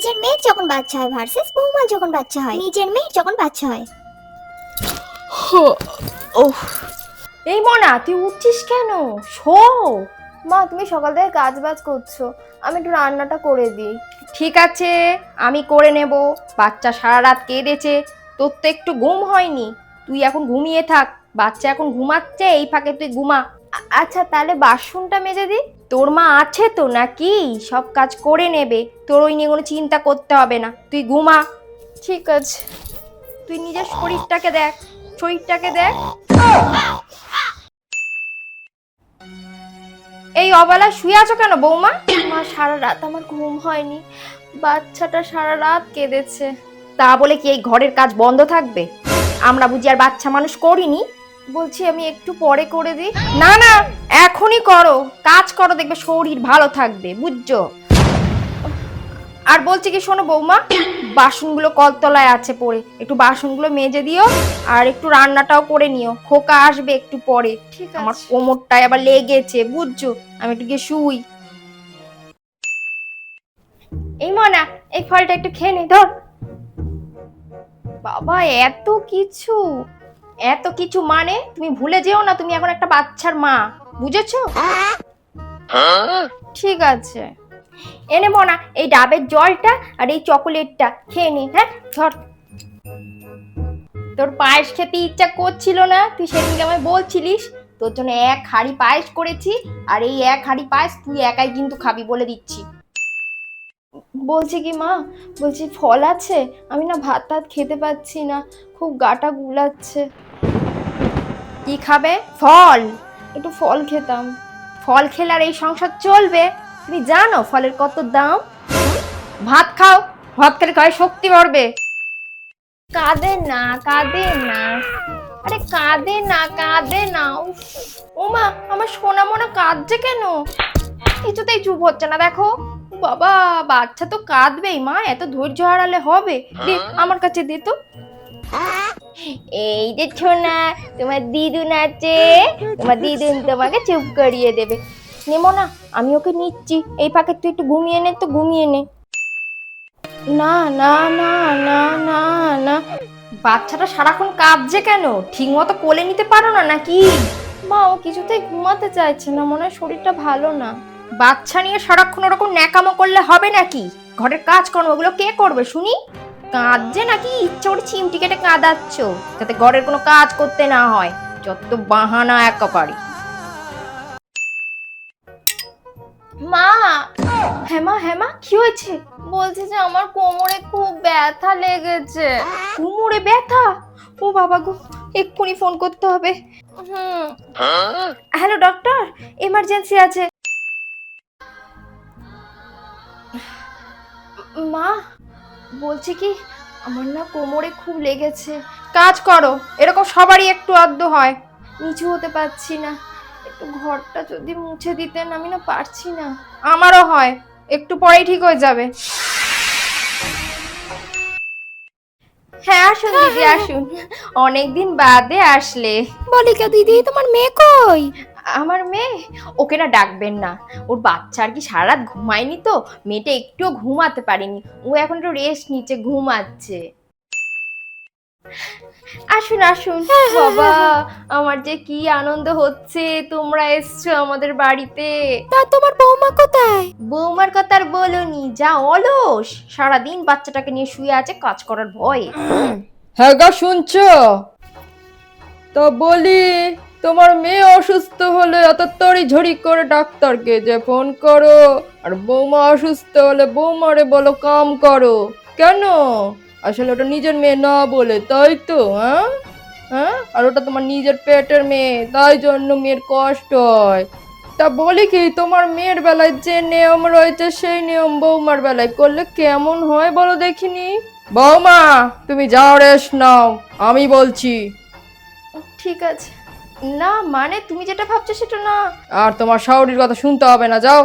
নিজের মেয়ের যখন বাচ্চা হয় ভার্সেস বৌমার যখন বাচ্চা হয়, নিজের মেয়ের যখন বাচ্চা হয়। ওহ, এই মনা তুই উঠছিস কেন? শো। মা তুমি সকাল থেকে কাজ বাজ করছো, আমি একটু রান্নাটা করে দিই। ঠিক আছে, আমি করে নেব। বাচ্চা সারা রাত কেঁদেছে, তোর তো একটু ঘুম হয়নি, তুই এখন ঘুমিয়ে থাক। বাচ্চা এখন ঘুমাচ্ছে, এই ফাঁকে তুই ঘুমা। আচ্ছা তাহলে বাসনটা মেজে দি। তোর মা আছে তো নাকি, সব কাজ করে নেবে, তোর ওই নিয়ে কোনো চিন্তা করতে হবে না, তুই ঘুমা। ঠিক আছে, তুই নিজের শরীরটাকে দেখ, শরীরটাকে দেখ। এই অবেলায় শুয়ে আছো কেন বৌমা? মা সারা রাত আমার ঘুম হয়নি, বাচ্চাটা সারা রাত কেঁদেছে। তা বলে কি এই ঘরের কাজ বন্ধ থাকবে? আমরা বুঝি আর বাচ্চা মানুষ করিনি? বলছি আমি একটু পরে করে দিই। না না, এখনই করো, কাজ করো, দেখবে শরীর ভালো থাকবে, বুঝছো? আর বলছি কি শোনো বৌমা, বাসনগুলো কলতলায় আছে পড়ে, একটু বাসনগুলো মেজে দিও, আর একটু রান্নাটাও করে নিও, খোকা আসবে একটু পরে। ঠিক আছে। আমার কোমরটায় আবার লেগেছে বুঝছো, আমি একটু গিয়ে শুই। এই মনা, এই ফলটা একটু খেয়ে নে, ধর। বাবা এত কিছু, এত কিছু মানে তুমি ভুলে যেও না তুমি এখন একটা বাচ্চার মা, বুঝেছো? ঠিক আছে, এনে মনা এই ডাবের জলটা আর এই চকোলেটটা খেয়ে নে। হ্যাঁ ধর। তোর পায়েস খেতে ইচ্ছা করছিল না, তুই সেদিনকে আমায় বলছিলিস, তোর জন্য এক হাঁড়ি পায়েস করেছি, আর এই এক হাঁড়ি পায়েস তুই একাই কিন্তু খাবি, বলে দিচ্ছি। বলছি কি মা, বলছি ফল আছে, আমি না ভাত টাত খেতে পাচ্ছি না, খুব গাটা গুলাচ্ছে। কি খাবে? ফল, একটু ফল খেতাম। ফল খেলে আর এই সংসার চলবে? তুমি জানো ফলের কত দাম? ভাত খাও, ভাত খেলে গায়ে শক্তি বাড়বে। কাঁদে না, কাঁদে না, আরে কাঁদে না, কাঁদে না। ওমা আমার সোনা মোনা কাঁদছে কেন? কিছুতেই চুপ হচ্ছে না, দেখো। বাবা বাচ্চা তো কাঁদবেই মা, এত ধৈর্য হারালে হবে? দে আমার কাছে দে তো। এই যে ছোনা, তোমার দিদুন আছে, তোমার দিদুন তোমাকে চুপ করিয়ে দেবে। নেমো না, আমি ওকে নিচ্ছি, এই ফাঁকে তুই একটু ঘুমিয়ে নে তো, ঘুমিয়ে নে। না না না না না না, বাচ্চাটা সারাক্ষণ কাঁদছে কেন? ঠিক মতো কোলে নিতে পারো না নাকি? মা ও কিছুতেই ঘুমাতে চাইছে না, মনে হয় শরীরটা ভালো না। বাচ্চা নিয়ে সারাক্ষণ ওরকম ন্যাকামো করলে হবে নাকি? ঘরের কাজ কর্ম ওগুলো কে করবে শুনি? কাঁদছে নাকি ইচ্ছা করে চিমটি কেটে কাঁদাচ্ছ, যাতে ঘরের কোনো কাজ করতে না হয়? যত বাহানা একেবারে। মা, হ্যাঁ মা, হ্যাঁ মা, কি হয়েছে? বলছি যে আমার কোমরে খুব ব্যথা লেগেছে। কোমরে ব্যথা? ও বাবা গো, এক্ষুনি ফোন করতে হবে। হ্যালো ডক্টর, এমার্জেন্সি আছে। মা বলছি কি, আমার না কোমরে খুব লেগেছে। কাজ করো, এরকম সবারই একটু আধটু হয়। নিচু হতে পারছি না, একটু ঘরটা যদি মুছে দিতেন, আমি না পারছি না। আমারও হয়, একটু পরেই ঠিক হয়ে যাবে। হ্যাঁ আসুন দিদি আসুন, অনেকদিন বাদে আসলে। বলিকা দিদি, তোমার মেয়ে কই? আমার মেয়ে, ওকে না ডাকবেন না, ওর বাচ্চা আর কি সারা রাত ঘুমায়নি তো, মেয়েটা একটুও ঘুমাতে পারেনি, ও এখন একটু রেস্ট নিচ্ছে, ঘুমাচ্ছে। আসুন আসুন। বাবা আমার যে কি আনন্দ হচ্ছে, তোমরা এসছো আমাদের বাড়িতে। তা তোমার বৌমা কোথায়? বৌমার কথা আর বলোনি, যা অলস, সারাদিন বাচ্চাটাকে নিয়ে শুয়ে আছে কাজ করার ভয়ে। হ্যাঁ গা শুনছো? তো বলি, তোমার মেয়ে অসুস্থ হলে এত তড়িঝড়ি করে ডাক্তারকে যে ফোন করো, আর বৌমা অসুস্থ হলে বৌমারে বলো কাম করো কেন? আসলে ওটা নিজের মেয়ে না বলে, তাই তো? হ্যাঁ হ্যাঁ, আর ওটা তোমার নিজের পেটের মেয়ে, তাই জন্য মেয়ের কষ্ট হয়। তা বলি কি, তোমার মেয়ের বেলায় যে নিয়ম রয়েছে সেই নিয়ম বৌমার বেলায় করলে কেমন হয় বলো দেখিনি? বৌমা তুমি যাও, রেস্ট নাও, আমি বলছি। ঠিক আছে। না মানে তুমি যেটা ভাবছো সেটা না। আর তোমার শাশুড়ির কথা শুনতে হবে না, যাও।